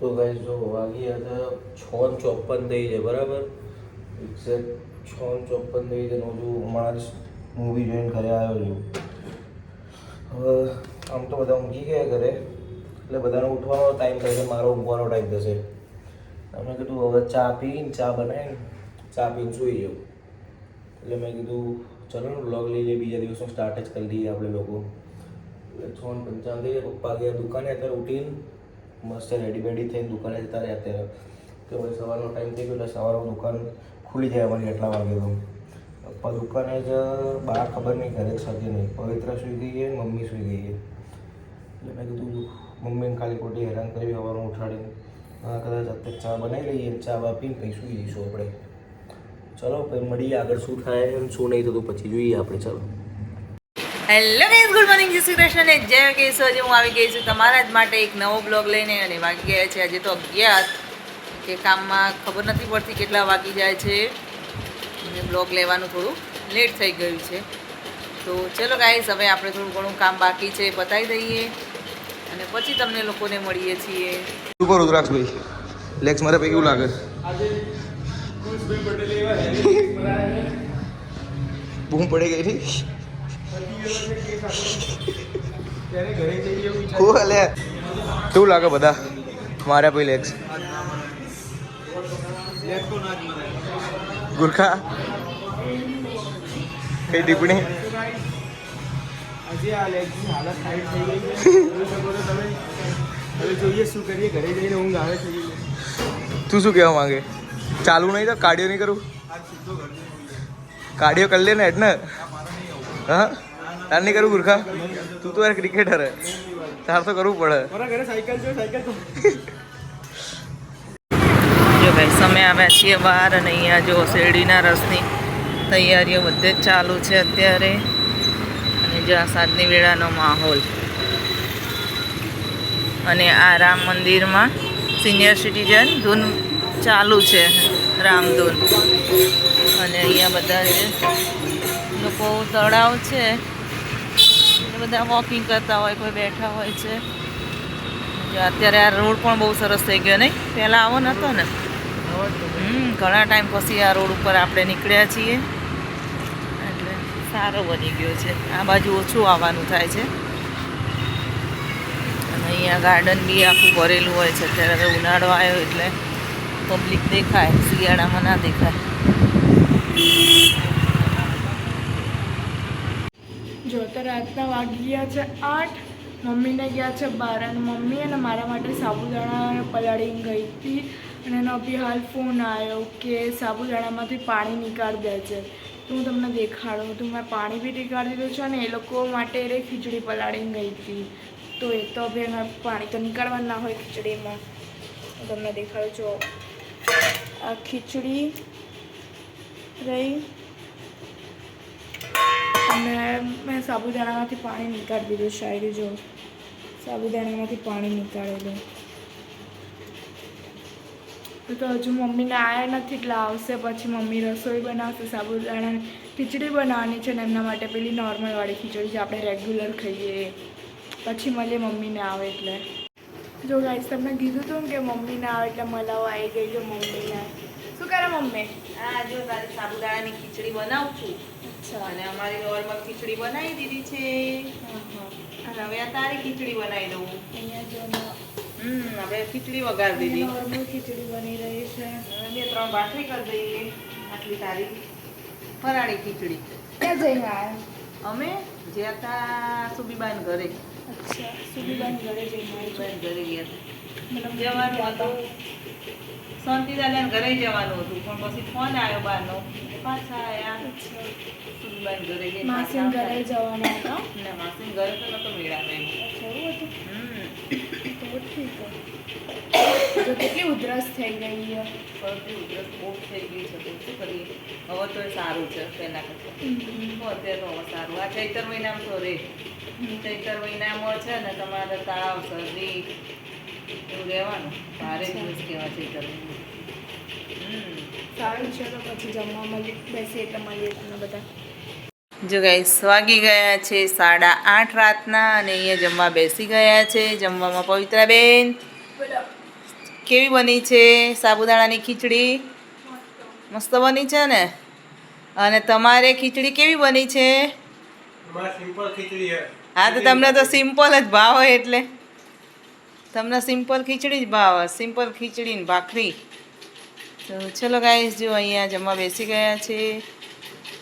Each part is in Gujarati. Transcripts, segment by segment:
તો ગાઈસ જો વાગી હતા 6:54 થઈ છે બરાબર, એક્ઝેક્ટ 6:54 થઈ છે. હું હમણાં જ મૂવી જોઈને ઘરે આવ્યો છું. હવે આમ તો બધા ઊંઘી ગયા ઘરે, એટલે બધાનો ઉઠવાનો ટાઈમ થશે, મારો ઊંઘવાનો ટાઈમ થશે. અમે કીધું હવે ચા બનાવીને ચા પીને સૂઈ જાઉં. એટલે મેં કીધું ચલો ને વ્લોગ લઈ લઈએ, બીજા દિવસનો સ્ટાર્ટ જ કરી દઈએ આપણે લોકો. એટલે 6:55 થઈ જાય. પપ્પા ગયા દુકાને, અત્યારે ઉઠીને મસ્ત રેડી બેડી થઈને દુકાને જતા રહ્યા. અત્યારે તો ભાઈ સવારનો ટાઈમ થઈ ગયો, એટલે સવારમાં દુકાન ખુલી જાય અમારી એટલા વાગે. તો પપ્પા દુકાને જ, બહાર ખબર નહીં ઘરે જ હતી નહીં. પવિત્ર સૂઈ ગઈ છે, મમ્મી સૂઈ ગઈ છે. એટલે મેં કીધું મમ્મીને ખાલી ખોટી હેરાન કરી સવારમાં ઉઠાડીને. કદાચ અત્યારે ચા બનાવી લઈએ, ચા પીને પછી સૂઈ જઈશું આપણે. ચલો પછી મળીએ આગળ શું થાય અને શું નહીં થતું પછી જોઈએ આપણે. ચલો હેલો ગાઈઝ, ગુડ મોર્નિંગ, જય શ્રી કૃષ્ણ ને જય કેશવ. આજે હું આવી ગઈ છું તમારા જ માટે એક નવો બ્લોગ લઈને. અને વાગી ગયા છે આજે તો 11 કે કામમાં ખબર નથી પડતી કેટલા વાગી જાય છે. અને બ્લોગ લેવાનું થોડું લેટ થઈ ગયું છે. તો ચલો ગાઈઝ, હવે આપણે થોડું ઘણું કામ બાકી છે પતાવી દઈએ અને પછી તમને લોકોને મળીએ છીએ. શું કરું રુદ્રાક્ષભાઈ? લેગ્સ મારે પૈકી એવું લાગે બૂમ પડી ગઈ હતી. કેવું લાગે બધા માર્યા પછી લેગ્સ? ગુરખા કઈ ટિપ્પણી? તું શું કહેવા માંગે? ચાલુ નહીં તો કાર્ડિયો નહીં કરું? કાર્ડિયો કરી લે ને હેડ ને. હા તાર નહીં કરું ગુરખા? તું તો યાર ક્રિકેટર હે, તાર તો કરવું પડે. જો ભાઈ સમય આવ્યા છીએ બહાર અને અહીંયા જો શેરડીના રસની તૈયારીઓ બધે જ ચાલુ છે અત્યારે. અને જો આ સાંજની વેળાનો માહોલ. અને આ રામ મંદિરમાં સિનિયર સિટીઝન ધૂન ચાલુ છે, રામધૂન. અને અહીંયા બધા જે લોકો તળાવ છે બધા વોકિંગ કરતા હોય, કોઈ બેઠા હોય છે. અત્યારે આ રોડ પણ બહુ સરસ થઈ ગયો નહીં? પહેલાં આવો નહોતો ને. ઘણા ટાઈમ પછી આ રોડ ઉપર આપણે નીકળ્યા છીએ, એટલે સારો બની ગયો છે. આ બાજુ ઓછું આવવાનું થાય છે. અને અહીંયા ગાર્ડન બી આખું ભરેલું હોય છે. અત્યારે હવે ઉનાળો આવ્યો એટલે પબ્લિક દેખાય, શિયાળામાં ના દેખાય. જો તો રાતના વાગી ગયા છે 8, મમ્મીને ગયા છે 12. અને મમ્મી અને મારા માટે સાબુદાણા પલાળીને ગઈ હતી. અને એનો બી હાલ ફોન આવ્યો કે સાબુદાણામાંથી પાણી નીકાળી દે છે. તો હું તમને દેખાડું તો મેં પાણી બી નીકાળી દીધું છે. અને એ લોકો માટે ખીચડી પલાળીને ગઈ હતી. તો એ તો હવે પાણી તો નીકાળવાનું ના હોય ખીચડીમાં. હું તમને દેખાડું છું. આ ખીચડી રહી અને મેં સાબુદાણામાંથી પાણી નીકાળી દીધું. શાયરી જો સાબુદાણામાંથી પાણી નીકાળેલું. તો હજુ મમ્મીને આવ્યા નથી એટલે આવશે પછી મમ્મી રસોઈ બનાવશે. સાબુદાણા ખીચડી બનાવવાની છે ને એમના માટે પેલી નોર્મલવાળી ખીચડી જે આપણે રેગ્યુલર ખાઈએ. પછી મળીએ મમ્મીને આવે એટલે. જો ગાઈસ તમને કીધું હતું કે મમ્મીને આવે એટલે મલાવ આવી ગઈ છે મમ્મીને. શું કરે મમ્મી? હા જો તારી સાબુદાણાની ખીચડી બનાવું છું. અચ્છા. અને અમારી નોર્મલ ખીચડી બનાવી દીધી છે. અને હવે આ તારી ખીચડી બનાવી દઉં. અહીંયા જો હવે ખીચડી વઘાર દીધી. નોર્મલ ખીચડી બની રહી છે. 2-3 ભાખરી કરી દઈએ. આટલી તારી ફરાળી ખીચડી. ક્યાં જઈને આવ્યા? અમે જ્યાં હતા સુબીબાન ઘરે. અચ્છા, સુબીબાન ઘરે જઈને સુબીબાન ઘરે ગયા મતલબ જવાનું હતું. શાંતિદાદાને ઘરે જવાનું હતું પણ પછી ફોન આવ્યો બહારનો, પાછા આવ્યા. સુબીબાન ઘરે જઈને માસીન ઘરે જવાના હતા. ના માસીન ઘરે તો નતો મેળાનો એમ. અચ્છા એવું હતું. તો ઠીક છે. જો કેટલી ઉધરસ થઈ ગઈ છે. શરદી ઉધરસ બહુ થઈ ગઈ છે. તો શું કરીએ? હવે તો એ સારું છે પહેલાં કરતાં. અત્યારે તો હવે સારું. આ ચૈતર મહિનામાં તો રે. ચૈતર મહિનામાં છે ને તમારે તાવ શરદી એવું રહેવાનું. ભારે દિવસ કહેવા ચૈતર મહિના. સારું છે. તો પછી જમવા મળીએ, બેસીએ એટલે મળીએ તમને બધા. જો ગાઈસ વાગી ગયા છે 8:30 રાતના અને અહીંયા જમવા બેસી ગયા છે. જમવામાં પવિત્રાબેન કેવી બની છે સાબુદાણાની ખીચડી? મસ્ત બની છે ને? અને તમારે ખીચડી કેવી બની છે? હા તો તમને તો સિમ્પલ જ ભાવે, એટલે તમને સિમ્પલ ખીચડી જ ભાવે. સિમ્પલ ખીચડી ને ભાખરી. તો ચલો ગાઈસ, જો અહીંયા જમવા બેસી ગયા છે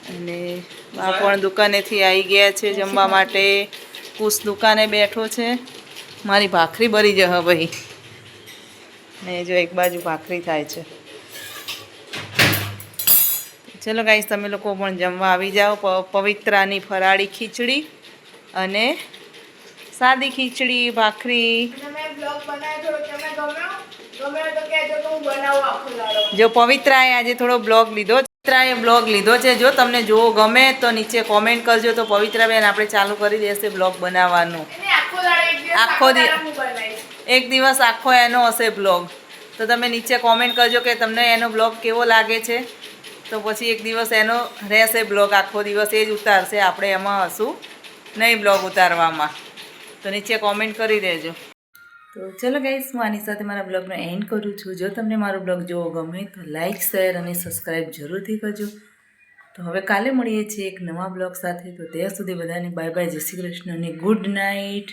અને બા પણ દુકાનેથી આવી ગયા છે જમવા માટે. કુશ દુકાને બેઠો છે. મારી ભાખરી બળી જશે ભાઈ. ને જો એક બાજુ ભાખરી થાય છે. ચલો ગાઈસ, તમે લોકો પણ જમવા આવી જાઓ. પવિત્રાની ફરાળી ખીચડી અને સાદી ખીચડી ભાખરી. જો પવિત્રાએ આજે થોડો બ્લોગ લીધો છે. પવિત્રાએ બ્લોગ લીધો છે. જો તમને જો ગમે તો નીચે કોમેન્ટ કરજો, તો પવિત્રાબેન આપણે ચાલુ કરી દેશે બ્લોગ બનાવવાનું. આખો એક દિવસ આખો એનો હશે બ્લોગ. તો તમે નીચે કોમેન્ટ કરજો કે તમને એનો બ્લોગ કેવો લાગે છે. તો પછી એક દિવસ એનો રહેશે બ્લોગ, આખો દિવસ એ જ ઉતારશે. આપણે એમાં હશું નહીં બ્લોગ ઉતારવામાં. તો નીચે કોમેન્ટ કરી દેજો. તો ચલો ગાઈસ, હું આની સાથે મારા બ્લોગનો એન્ડ કરું છું. જો તમને મારો બ્લોગ જોવો ગમે તો લાઇક, શેર અને સબસ્ક્રાઈબ જરૂરથી કરજો. તો હવે કાલે મળીએ છીએ એક નવા બ્લોગ સાથે. તો ત્યાં સુધી બધાને બાય બાય, જય શ્રી કૃષ્ણ અને ગુડ નાઇટ.